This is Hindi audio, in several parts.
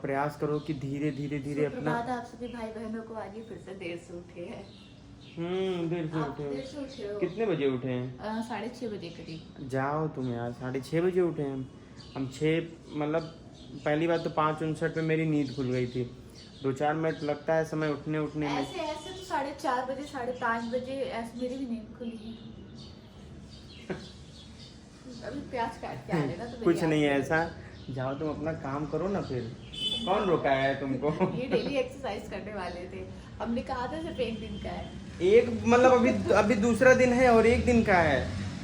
प्रयास करो कि धीरे धीरे धीरे अपना। आप सभी भाई बहनों को आगे फिर से देर से उठे हैं। देर से आप देर से उठे हो। कितने बजे उठे हैं? 6:30 बजे करीब। जाओ तुम यार, 6:30 बजे उठे हैं हम 6 मतलब पहली बात तो 5:59 पे मेरी नींद खुल गई थी। 2-4 मिनट लगता है समय उठने में। ऐसे तो 4:30 बजे 5:30 बजे ऐसे मेरी भी नींद खुली है। अभी प्याज काट के आएगा तो कुछ नहीं है ऐसा। जाओ तुम अपना काम करो ना, फिर कौन रोका है तुमको? ये डेली एक्सरसाइज करने वाले थे, हमने कहा था सिर्फ एक दिन का है। एक मतलब अभी दूसरा दिन है और एक दिन का है।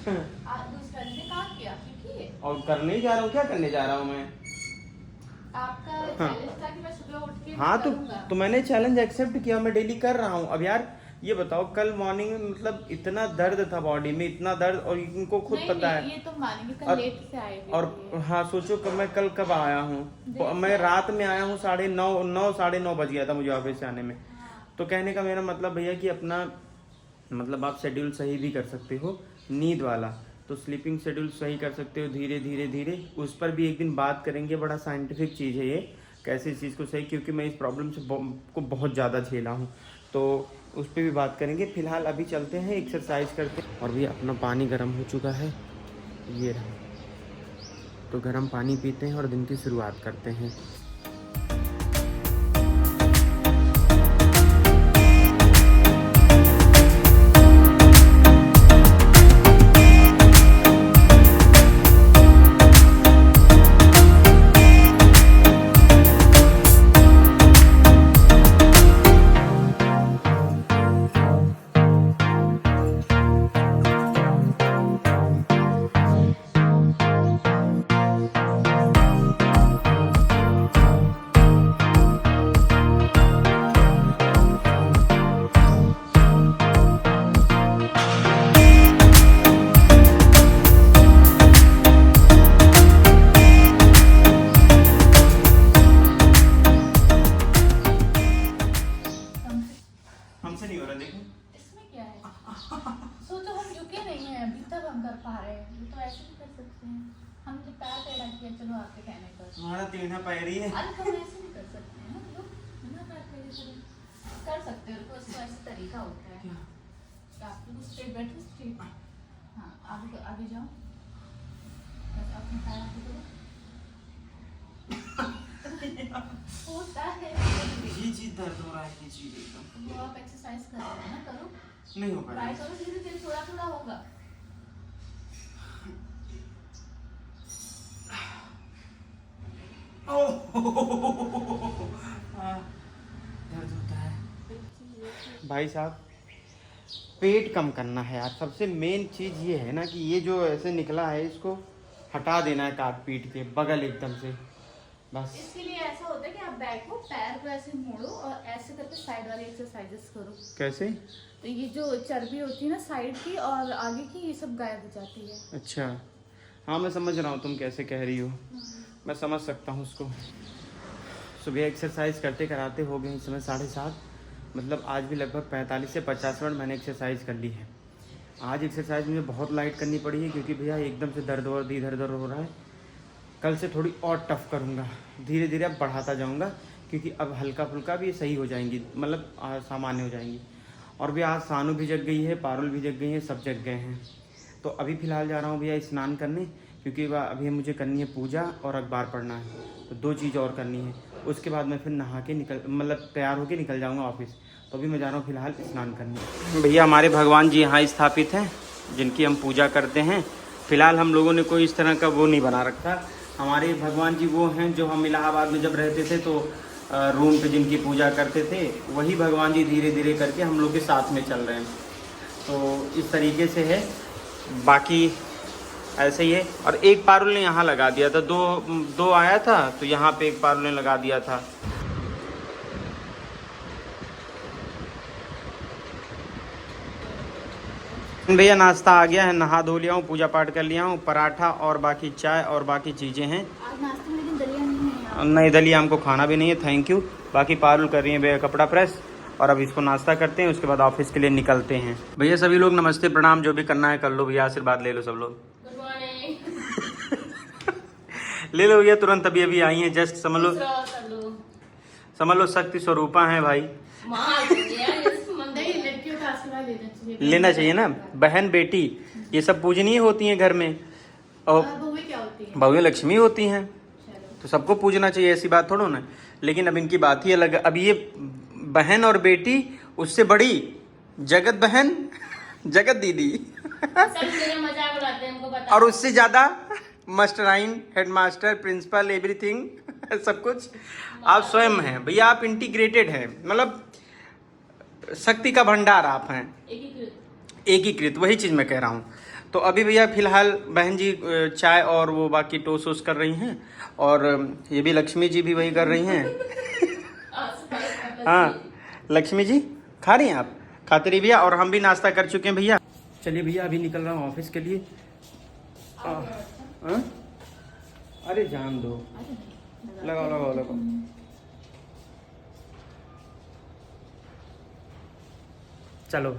दूसरा दिन कहा किया क्योंकि और करने ही जा रहा हूँ। क्या करने जा रहा हूँ मैं? आपका चैलेंज था कि मैं सुबह उठ के हाँ करूंगा। तो मैंने चैलेंज एक्सेप्ट किया, मैं डेली कर रहा हूँ। अब यार ये बताओ, कल मॉर्निंग में मतलब इतना दर्द था बॉडी में, इतना दर्द, और इनको खुद पता है। ये तो मानेंगे, कल लेट से आए थे। और हाँ सोचो कि मैं कल कब आया हूँ। मैं रात में आया हूँ 9:30 बज गया था मुझे ऑफिस से आने में। तो कहने का मेरा मतलब भैया कि अपना मतलब आप शेड्यूल सही भी कर सकते हो, नींद वाला तो स्लीपिंग शेड्यूल सही कर सकते हो धीरे धीरे धीरे। उस पर भी एक दिन बात करेंगे, बड़ा साइंटिफिक चीज़ है ये, कैसे इस चीज़ को सही, क्योंकि मैं इस प्रॉब्लम से को बहुत ज़्यादा झेला हूँ, तो उस पर भी बात करेंगे। फिलहाल अभी चलते हैं एक्सरसाइज करते हैं। और भी अपना पानी गर्म हो चुका है, ये रहा, तो गर्म पानी पीते हैं और दिन की शुरुआत करते हैं। हमसे नहीं हो रहा, देखो इसमें क्या है? सोचो हम झुके नहीं हैं अभी तक, हम कर पा रहे हैं, तो ऐसे भी कर सकते हैं। हम तो पैर टेढ़ा किया, चलो आपके कहने पर। तुम्हारा टेढ़ा पैर ही है। अरे हम ऐसे भी कर सकते हैं, हम लोग बिना पैर टेढ़े से कर सकते हैं। उसको ऐसे तरीका होता है। आप लोग स्ट्रेट बैठो, स्ट्रेट। हाँ, आगे जाओ, बस अपने पैर आगे करो। होता है जी दर्द हो रहा है ये चीज एकदम। वो आप एक्सरसाइज कर रहे हो ना, करो, नहीं हो पा रहा ट्राई करो, धीरे धीरे थोड़ा थोड़ा होगा। दर्द होता है भाई साहब। पेट कम करना है यार, सबसे मेन चीज ये है ना कि ये जो ऐसे निकला है इसको हटा देना है, काट पीट के बगल एकदम से, बस। इसके लिए ऐसा होता है कि आप बैठो, पैर को ऐसे मोड़ो और ऐसे करके साइड वाली एक्सरसाइजेस करो। कैसे? तो ये जो चर्बी होती है ना साइड की और आगे की, ये सब गायब हो जाती है। अच्छा, हाँ मैं समझ रहा हूँ तुम कैसे कह रही हो, मैं समझ सकता हूँ उसको। सुबह एक्सरसाइज करते कराते हो गए इस समय 7:30, मतलब आज भी लगभग 45 से 50 मिनट मैंने एक्सरसाइज कर ली है। आज एक्सरसाइज मुझे बहुत लाइट करनी पड़ी है क्योंकि भैया एकदम से दर्द और इधर उधर हो रहा है। कल से थोड़ी और टफ करूँगा, धीरे धीरे अब बढ़ाता जाऊँगा, क्योंकि अब हल्का फुल्का भी सही हो जाएंगी, मतलब सामान्य हो जाएंगी। और भी आज सानू भी जग गई है, पारुल भी जग गई है, सब जग गए हैं। तो अभी फ़िलहाल जा रहा हूँ भैया स्नान करने, क्योंकि अभी मुझे करनी है पूजा और अखबार पढ़ना है, तो 2 चीज़ और करनी है। उसके बाद मैं फिर नहा के मतलब तैयार होके निकल जाऊँगा ऑफिस। तो अभी मैं जा रहा हूँ फिलहाल स्नान करने। भैया हमारे भगवान जी यहाँ स्थापित हैं, जिनकी हम पूजा करते हैं। फिलहाल हम लोगों ने कोई इस तरह का वो नहीं बना रखा। हमारे भगवान जी वो हैं जो हम इलाहाबाद में जब रहते थे तो रूम पे जिनकी पूजा करते थे, वही भगवान जी धीरे धीरे करके हम लोग के साथ में चल रहे हैं। तो इस तरीके से है, बाकी ऐसे ही है। और एक पारुल ने यहाँ लगा दिया था, दो आया था तो यहाँ पे एक पारुल ने लगा दिया था। भैया नाश्ता आ गया है, नहा धो लिया हूँ, पूजा पाठ कर लिया हूँ, पराठा और बाकी चाय और बाकी चीज़ें हैं। आज नाश्ते में लेकिन दलिया नहीं है। नहीं दलिया हमको खाना भी नहीं है, थैंक यू। बाकी पारुल कर रही है भैया कपड़ा प्रेस, और अब इसको नाश्ता करते हैं, उसके बाद ऑफिस के लिए निकलते हैं। भैया सभी लोग नमस्ते प्रणाम, जो भी करना है कर लो भैया, आशीर्वाद ले लो सब लोग। Good morning. ले लो भैया तुरंत, अभी आई हैं जस्ट, समझ लो समझ लो शक्ति स्वरूपा है भाई। नहीं, लड़कियों का आशीर्वाद लेना चाहिए। लेना चाहिए ना, बहन बेटी ये सब पूजनीय होती हैं घर में। और बहुएं क्या होती है? बहुएं लक्ष्मी होती हैं, चलो। तो सबको पूजना चाहिए, ऐसी बात थोड़ा ना। लेकिन अब इनकी बात ही अलग है। अब ये बहन और बेटी, उससे बड़ी जगत बहन जगत दीदी सब मेरा मजाक उड़ाते हैं, इनको बता। और उससे ज्यादा मास्टराइन, हेडमास्टर, प्रिंसिपल, एवरीथिंग सब कुछ आप स्वयं हैं भैया। आप इंटीग्रेटेड हैं, मतलब शक्ति का भंडार आप हैं, एकीकृत। वही चीज मैं कह रहा हूँ। तो अभी भैया फिलहाल बहन जी चाय और वो बाकी टोस वोस कर रही हैं, और ये भी लक्ष्मी जी भी वही कर रही हैं। हाँ लक्ष्मी जी खा रही हैं, आप खाते रहिए भैया। और हम भी नाश्ता कर चुके हैं भैया। चलिए भैया अभी निकल रहा हूँ ऑफिस के लिए। अरे जान दो, लगाओ लगाओ लगाओ। चलो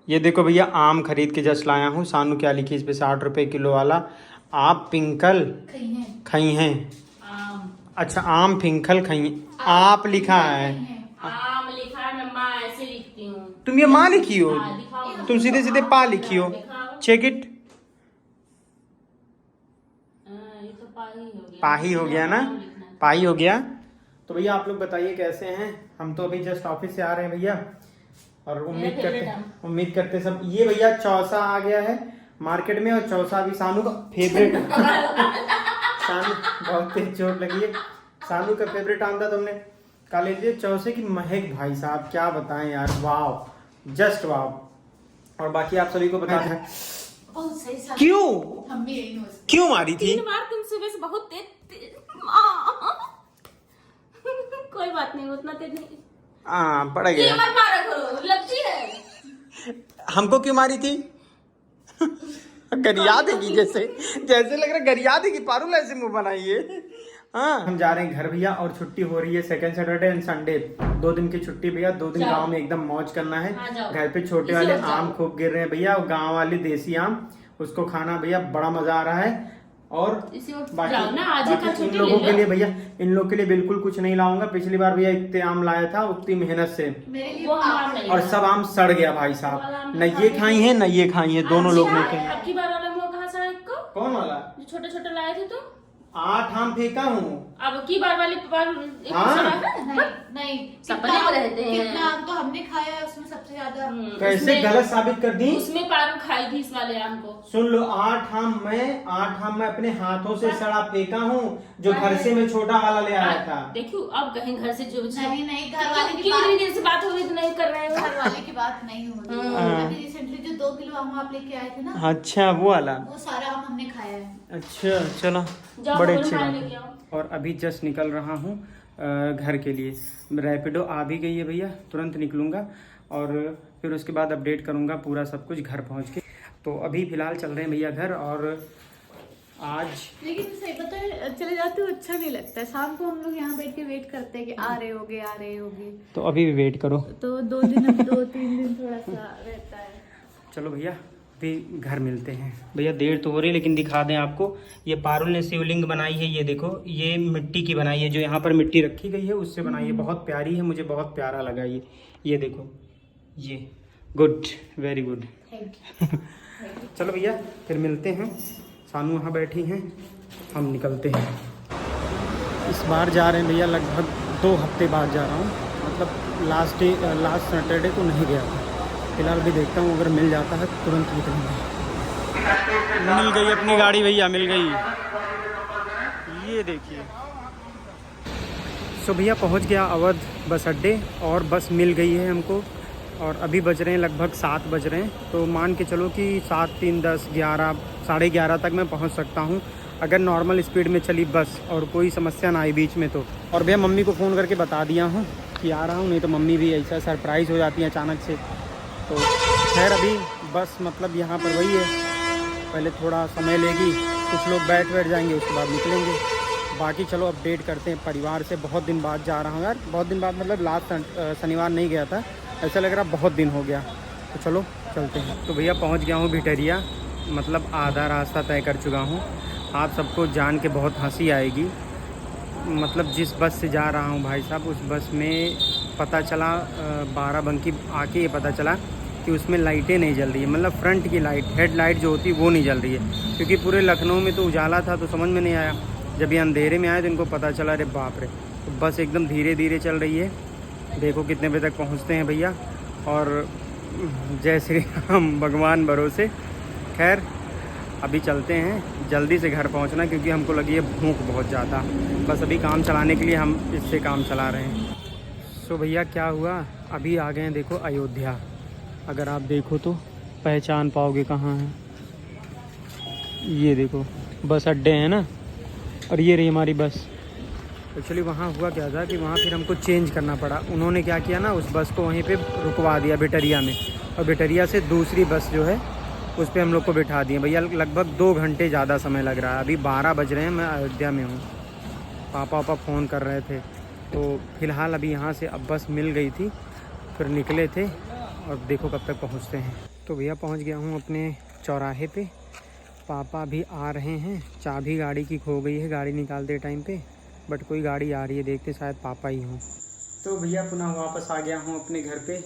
ये देखो भैया, आम खरीद के जस्ट लाया हूँ। सानू क्या लिखी इस पे, 60 रुपए किलो वाला। आप पिंकल खई हैं। अच्छा आम पिंकल खई, आप लिखा है। आम लिखा है, मैं माँ ऐसे लिखती हूँ। तुम ये माँ लिखी हो, तुम सीधे सीधे पा लिखी हो। चेक इट, पाही हो गया ना, पाही हो गया। तो भैया आप लोग बताइए कैसे हैं। हम तो अभी जस्ट ऑफिस से आ रहे हैं भैया, और उम्मीद करते सब। ये भैया चौसा आ गया है मार्केट में, और चौसा भी सानू का फेवरेट सानू बहुत तेज चोट लगी है। सानू का फेवरेट आम था, तुमने खा लीजिए। चौसे की महक भाई साहब क्या बताएं यार, वाव जस्ट वाव। और बाकी आप सभी को बता दें क्यों हम भी क्यों मारी थी। 3 बार तुम सुबह से बहुत तेज कोई बात नहीं, उतना तेज नहीं। हाँ पड़ गया। मत मारा करो, लगती है। हमको क्यों मारी थी? गरिया देगी, जैसे जैसे लग रहा गरिया देगी। पारुल ऐसे मुंह बनाइए। हाँ हम जा रहे हैं घर भैया, और छुट्टी हो रही है सेकंड सैटरडे एंड संडे, 2 दिन की छुट्टी भैया। 2 दिन गांव में एकदम मौज करना है। घर पे छोटे वाले आम खूब गिर रहे हैं भैया, गांव वाले देसी आम, उसको खाना भैया बड़ा मजा आ रहा है। और बाकी इन लोगों के लिए भैया, इन लोगों के लिए बिल्कुल कुछ नहीं लाऊंगा। पिछली बार भैया इतने आम लाया था, उतनी मेहनत से, और सब आम सड़ गया भाई साहब। न ये खाई है न ये खाई है, दोनों लोग ने खाई। आपकी बार वाला मुंह कहाँ से आया? कौन वाला? जो छोटे छोटे लाए थे तुम। 8 आम फेंका हूँ। अब की बार वाले बार नहीं सपने में रहते हैं। कितना आम तो हमने खाया है, उसमें सबसे ज्यादा। कैसे गलत साबित कर दी? उसमें पारू खाई थी इस वाले आम को। सुन लो, 8 आम मैं अपने हाथों से सड़ा फेंका हूँ, जो घर से मैं छोटा वाला ले आया था। देखो अब कहीं घर से जो नहीं घर वाले की देर से बात हो रही तो नहीं कर रहे हो। घर वाले की बात नहीं हो रही। अभी रिसेंटली जो 2 किलो आम आप लेके आए थे ना, अच्छा वो वाला, वो सारा आम हमने खाया है। अच्छा चलो बड़े अच्छे बात। और अभी जस्ट निकल रहा हूँ घर के लिए। रैपिडो आ भी गई है भैया, तुरंत निकलूंगा, और फिर उसके बाद अपडेट करूंगा पूरा सब कुछ घर पहुँच के। तो अभी फिलहाल चल रहे हैं भैया घर। और आज लेकिन सही पता है, चले जाते हो अच्छा नहीं लगता है। शाम को हम लोग यहाँ बैठ के वेट करते हैं कि आ रहे होगे। तो अभी भी वेट करो, तो 2-3 दिन थोड़ा सा रहता है। चलो भैया भी घर मिलते हैं। भैया देर तो हो रही है, लेकिन दिखा दें आपको। ये पारुल ने शिवलिंग बनाई है, ये देखो, ये मिट्टी की बनाई है, जो यहाँ पर मिट्टी रखी गई है उससे बनाई है। बहुत प्यारी है, मुझे बहुत प्यारा लगा ये देखो, ये गुड, वेरी गुड। चलो भैया फिर मिलते हैं। सानू वहाँ बैठी हैं, हम निकलते हैं। इस बार जा रहे हैं भैया, लगभग 2 हफ्ते बाद जा रहा हूँ। मतलब लास्ट सैटरडे को नहीं गया था। फिलहाल भी देखता हूँ, अगर मिल जाता है तुरंत निकलेंगे। मिल गई अपनी गाड़ी भैया, मिल गई, ये देखिए। सो भैया पहुँच गया अवध बस अड्डे, और बस मिल गई है हमको। और अभी बज रहे हैं लगभग 7 बज रहे हैं, तो मान के चलो कि 7, 3, 10, 11, 11:30 तक मैं पहुँच सकता हूँ, अगर नॉर्मल स्पीड में चली बस और कोई समस्या ना आई बीच में तो। और भैया मम्मी को फ़ोन करके बता दिया हूँ कि आ रहा हूँ, नहीं तो मम्मी भी ऐसा सरप्राइज़ हो जाती है अचानक से। तो खैर अभी बस मतलब यहाँ पर वही है, पहले थोड़ा समय लेगी, कुछ लोग बैठ जाएंगे, उसके बाद निकलेंगे। बाकी चलो अपडेट करते हैं परिवार से। बहुत दिन बाद जा रहा हूँ यार, बहुत दिन बाद, मतलब लास्ट शनिवार नहीं गया था, ऐसा लग रहा बहुत दिन हो गया। तो चलो चलते हैं। तो भैया पहुँच गया हूँ भिटरिया, मतलब आधा रास्ता तय कर चुका हूँ। आप सबको जान के बहुत हंसी आएगी। मतलब जिस बस से जा रहा हूँ भाई साहब, उस बस में पता चला बाराबंकी आके ये पता चला कि उसमें लाइटें नहीं जल रही है। मतलब फ्रंट की लाइट, हेड लाइट जो होती है वो नहीं जल रही है। क्योंकि पूरे लखनऊ में तो उजाला था तो समझ में नहीं आया। जब ये अंधेरे में आए तो इनको पता चला, अरे बाप रे। तो बस एकदम धीरे धीरे चल रही है। देखो कितने बजे तक पहुँचते हैं भैया। और जय श्री राम, भगवान भरोसे। खैर अभी चलते हैं, जल्दी से घर पहुंचना क्योंकि हमको लगी है भूख बहुत ज़्यादा। बस अभी काम चलाने के लिए हम इससे काम चला रहे हैं। सो भैया क्या हुआ, अभी आ गए हैं देखो अयोध्या। अगर आप देखो तो पहचान पाओगे कहाँ है। ये देखो बस अड्डे हैं ना, और ये रही हमारी बस। एक्चुअली वहाँ हुआ क्या था कि वहाँ फिर हमको चेंज करना पड़ा। उन्होंने क्या किया ना, उस बस को वहीं पे रुकवा दिया बिटरिया में, और बिटरिया से दूसरी बस जो है उस पर हम लोग को बिठा दिए। भैया लगभग 2 घंटे ज़्यादा समय लग रहा है। अभी 12 बज रहे हैं, मैं अयोध्या में हूँ। पापा फ़ोन कर रहे थे। तो फ़िलहाल अभी यहाँ से अब बस मिल गई थी, फिर निकले थे और देखो कब तक पहुँचते हैं। तो भैया पहुँच गया हूँ अपने चौराहे पे। पापा भी आ रहे हैं। चाबी गाड़ी की खो गई है गाड़ी निकालते टाइम पे, बट कोई गाड़ी आ रही है, देखते शायद पापा ही हों। तो भैया पुनः वापस आ गया हूँ अपने घर पे।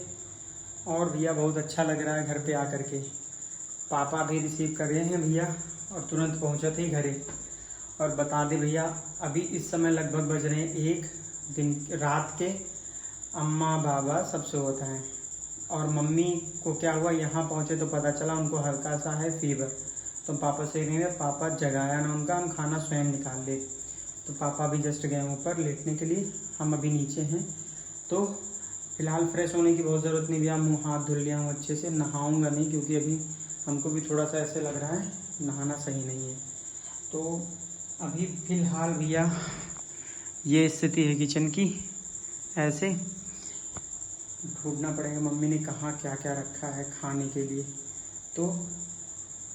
और भैया बहुत अच्छा लग रहा है घर पे आकर के। पापा भी रिसीव कर रहे हैं भैया, और तुरंत पहुँचा थे घरे। और बता दें भैया, अभी इस समय लगभग बज रहे हैं 1 दिन रात के। अम्मा बाबा सबसे होता है। और मम्मी को क्या हुआ, यहाँ पहुँचे तो पता चला उनको हल्का सा है फीवर। तो पापा से कहेंगे, पापा जगाया ना उनका, हम खाना स्वयं निकाल ले। तो पापा भी जस्ट गए ऊपर लेटने के लिए, हम अभी नीचे हैं। तो फिलहाल फ्रेश होने की बहुत ज़रूरत नहीं भैया, मुँह हाथ धुल लिया हूँ अच्छे से। नहाऊंगा नहीं क्योंकि अभी हमको भी थोड़ा सा ऐसे लग रहा है नहाना सही नहीं है। तो अभी फ़िलहाल भैया ये स्थिति है किचन की। ऐसे ढूंढना पड़ेगा मम्मी ने कहाँ क्या क्या रखा है खाने के लिए। तो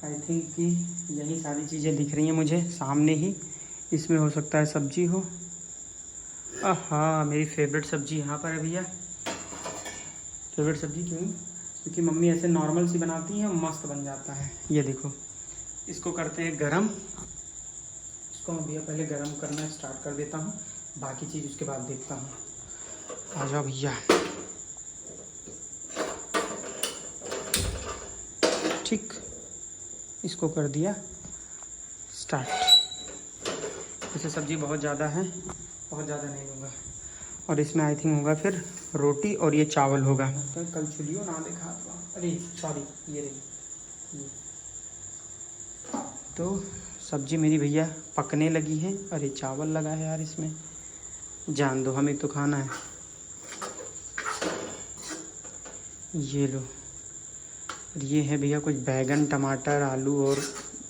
आई थिंक कि यही सारी चीज़ें दिख रही हैं मुझे सामने ही। इसमें हो सकता है सब्जी हो। हाँ, मेरी फेवरेट सब्जी यहाँ पर है भैया। फेवरेट सब्जी क्यों? क्योंकि मम्मी ऐसे नॉर्मल सी बनाती हैं, मस्त बन जाता है। ये देखो, इसको करते हैं गरम। इसको मैं भैया पहले गरम करना स्टार्ट कर देता हूँ, बाकी चीज़ उसके बाद देखता हूँ। आ जाओ भैया। ठीक, इसको कर दिया स्टार्ट। वैसे सब्ज़ी बहुत ज़्यादा है, बहुत ज़्यादा नहीं होगा। और इसमें आई थिंक होगा फिर रोटी और ये चावल होगा। तो कल चुलियो ना देखा, अरे सॉरी, ये रही। तो सब्ज़ी मेरी भैया पकने लगी है। अरे चावल लगा है यार इसमें, जान दो, हमें तो खाना है। ये लो, ये है भैया कुछ बैगन, टमाटर, आलू और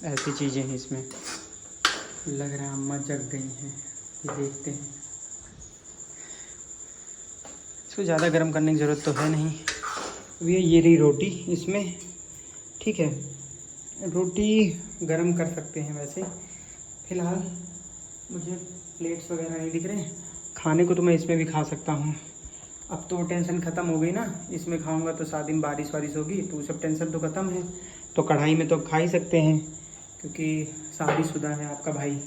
ऐसी चीज़ें हैं इसमें। लग रहा है अम्मा जग गई हैं, ये देखते हैं। इसको ज़्यादा गर्म करने की ज़रूरत तो है नहीं भैया। ये रही रोटी इसमें, ठीक है। रोटी गर्म कर सकते हैं वैसे। फ़िलहाल मुझे प्लेट्स वगैरह नहीं दिख रहे हैं, खाने को तो मैं इसमें भी खा सकता हूँ। अब तो टेंशन ख़त्म हो गई ना, इसमें खाऊंगा तो 7 दिन बारिश वारिश होगी, तो सब टेंशन तो ख़त्म है। तो कढ़ाई में तो खा ही सकते हैं क्योंकि शादीशुदा है आपका भाई।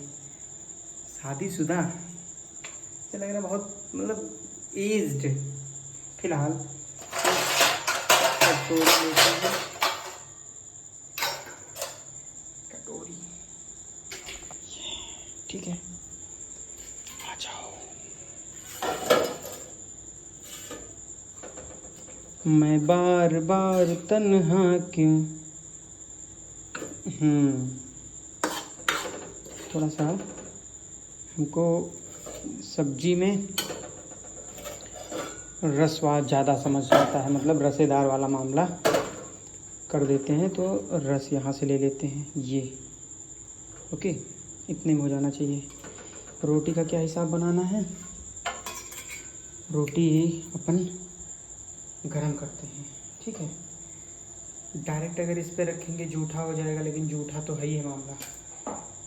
शादीशुदा से लग रहा बहुत, मतलब एज्ड। फिलहाल कटोरी, ठीक है। आ जाओ। मैं बार बार तन्हा क्यों। थोड़ा सा हमको सब्जी में रसवाद ज़्यादा समझ आता है, मतलब रसेदार वाला मामला कर देते हैं। तो रस यहाँ से ले लेते हैं, ये ओके, इतने में हो जाना चाहिए। रोटी का क्या हिसाब बनाना है, रोटी अपन गरम करते हैं, ठीक है। डायरेक्ट अगर इस पे रखेंगे जूठा हो जाएगा, लेकिन जूठा तो है ही है मामला।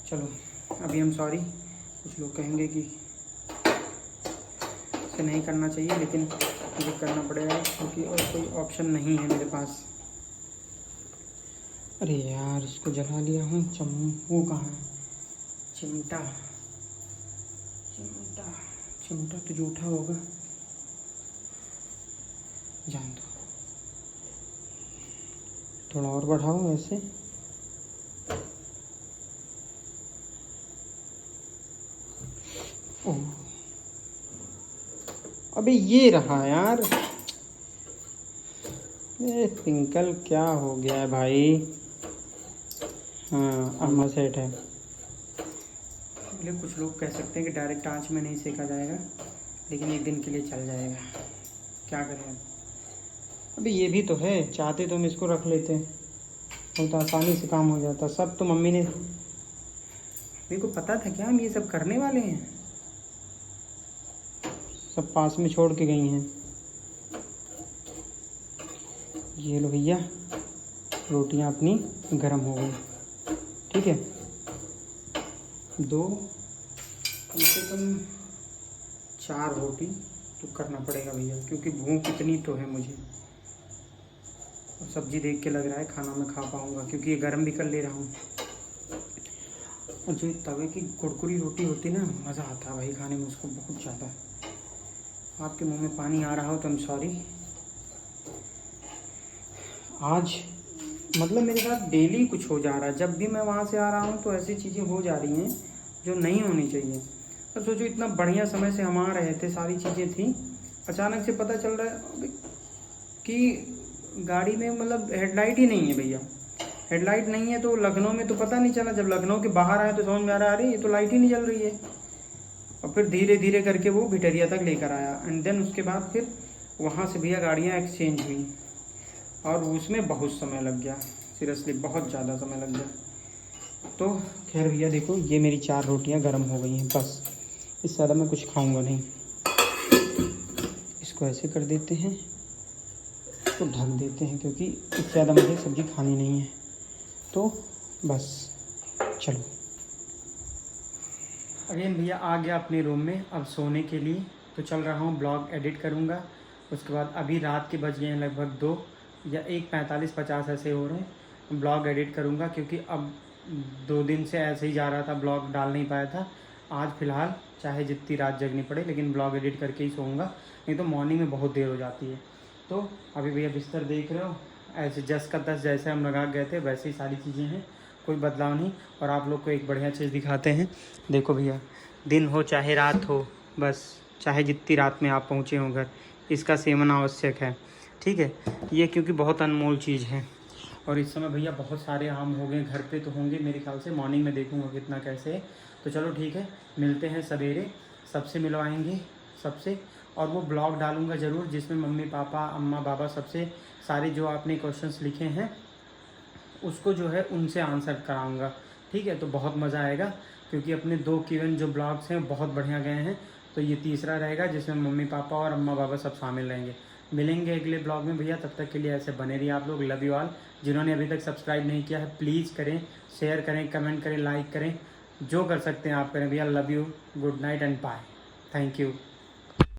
चलो अभी हम सॉरी, कुछ लोग कहेंगे कि इसे नहीं करना चाहिए, लेकिन मुझे करना पड़ेगा क्योंकि और कोई ऑप्शन नहीं है मेरे पास। अरे यार इसको जला लिया हूँ। वो कहाँ है? चिमटा चिमटा चिमटा तो जूठा होगा, जान दो। थोड़ा और बढ़ाओ ऐसे। ओह अबे ये रहा यार। पिंकल क्या हो गया है भाई? हाँ अम्मा सेट है। कुछ लोग कह सकते हैं कि डायरेक्ट आंच में नहीं सेका जाएगा, लेकिन एक दिन के लिए चल जाएगा, क्या करें। अबे ये भी तो है, चाहते तो हम इसको रख लेते, बहुत आसानी से काम हो जाता। सब तो मम्मी ने, मेरे को पता था क्या हम ये सब करने वाले हैं, सब पास में छोड़ के गई हैं। ये लो भैया, रोटियां अपनी गर्म हो गई, ठीक है। कम से कम 4 रोटी तो करना पड़ेगा भैया, क्योंकि भूख इतनी तो है मुझे। और सब्जी देख के लग रहा है खाना मैं खा पाऊँगा, क्योंकि ये गर्म भी कर ले रहा हूँ। और जो तवे की कुरकुरी रोटी होती है ना, मज़ा आता है भाई खाने में उसको बहुत ज़्यादा। आपके मुंह में पानी आ रहा हो तो आई एम सॉरी। आज मतलब मेरे साथ डेली कुछ हो जा रहा है, जब भी मैं वहाँ से आ रहा हूँ तो ऐसी चीज़ें हो जा रही हैं जो नहीं होनी चाहिए। तो सोचो इतना बढ़िया समय से हम आ रहे थे, सारी चीज़ें थी, अचानक से पता चल रहा है कि गाड़ी में मतलब हेडलाइट ही नहीं है भैया। हेडलाइट नहीं है तो लखनऊ में तो पता नहीं चला, जब लखनऊ के बाहर आए तो समझ में आ रहा है अरे ये तो लाइट ही नहीं जल रही है। और फिर धीरे धीरे करके वो भिटरिया तक लेकर आया, एंड देन उसके बाद फिर वहाँ से भैया गाड़ियाँ एक्सचेंज हुई, और उसमें बहुत समय लग गया, सीरियसली बहुत ज़्यादा समय लग गया। तो खैर भैया देखो, ये मेरी 4 रोटियां गर्म हो गई हैं, बस इससे ज़्यादा मैं कुछ खाऊंगा नहीं। इसको ऐसे कर देते हैं, इसको ढक देते हैं, क्योंकि इससे ज़्यादा मुझे सब्ज़ी खानी नहीं है। तो बस चलो। अगेन भैया आ गया अपने रूम में अब सोने के लिए, तो चल रहा हूँ, ब्लॉग एडिट करूँगा। उसके बाद अभी रात के बज गए हैं लगभग 2 या 1:45-50 ऐसे हो रहे हैं। ब्लॉग एडिट करूँगा, क्योंकि अब 2 दिन से ऐसे ही जा रहा था, ब्लॉग डाल नहीं पाया था। आज फ़िलहाल चाहे जितनी रात जगनी पड़े, लेकिन ब्लॉग एडिट करके ही सोऊंगा, नहीं तो मॉर्निंग में बहुत देर हो जाती है। तो अभी भैया बिस्तर देख रहे हो, ऐसे 10 का 10 जैसे हम लगा गए थे वैसे ही सारी चीज़ें हैं, कोई बदलाव नहीं। और आप लोग को एक बढ़िया चीज़ दिखाते हैं, देखो भैया, दिन हो चाहे रात हो, बस चाहे जितनी रात में आप पहुँचे हों घर, इसका सेवन आवश्यक है, ठीक है। ये क्योंकि बहुत अनमोल चीज़ है। और इस समय भैया बहुत सारे आम हो गए घर पे, तो होंगे मेरे ख्याल से, मॉर्निंग में देखूंगा कितना कैसे है। तो चलो ठीक है, मिलते हैं सवेरे, सबसे मिलवाएंगे सबसे, और वो ब्लॉग डालूंगा ज़रूर, जिसमें मम्मी पापा अम्मा बाबा सबसे सारे जो आपने क्वेश्चंस लिखे हैं उसको जो है उनसे आंसर कराऊंगा, ठीक है। तो बहुत मज़ा आएगा, क्योंकि अपने 2 गिवन जो ब्लॉग्स हैं बहुत बढ़िया गए हैं, तो ये तीसरा रहेगा जिसमें मम्मी पापा और अम्मा बाबा सब शामिल रहेंगे। मिलेंगे अगले ब्लॉग में भैया, तब तक के लिए ऐसे बने रहिए आप लोग। Love you all. जिन्होंने अभी तक सब्सक्राइब नहीं किया है प्लीज़ करें, शेयर करें, कमेंट करें, लाइक करें, जो कर सकते हैं आप करें भैया। Love you, good night and bye, thank you.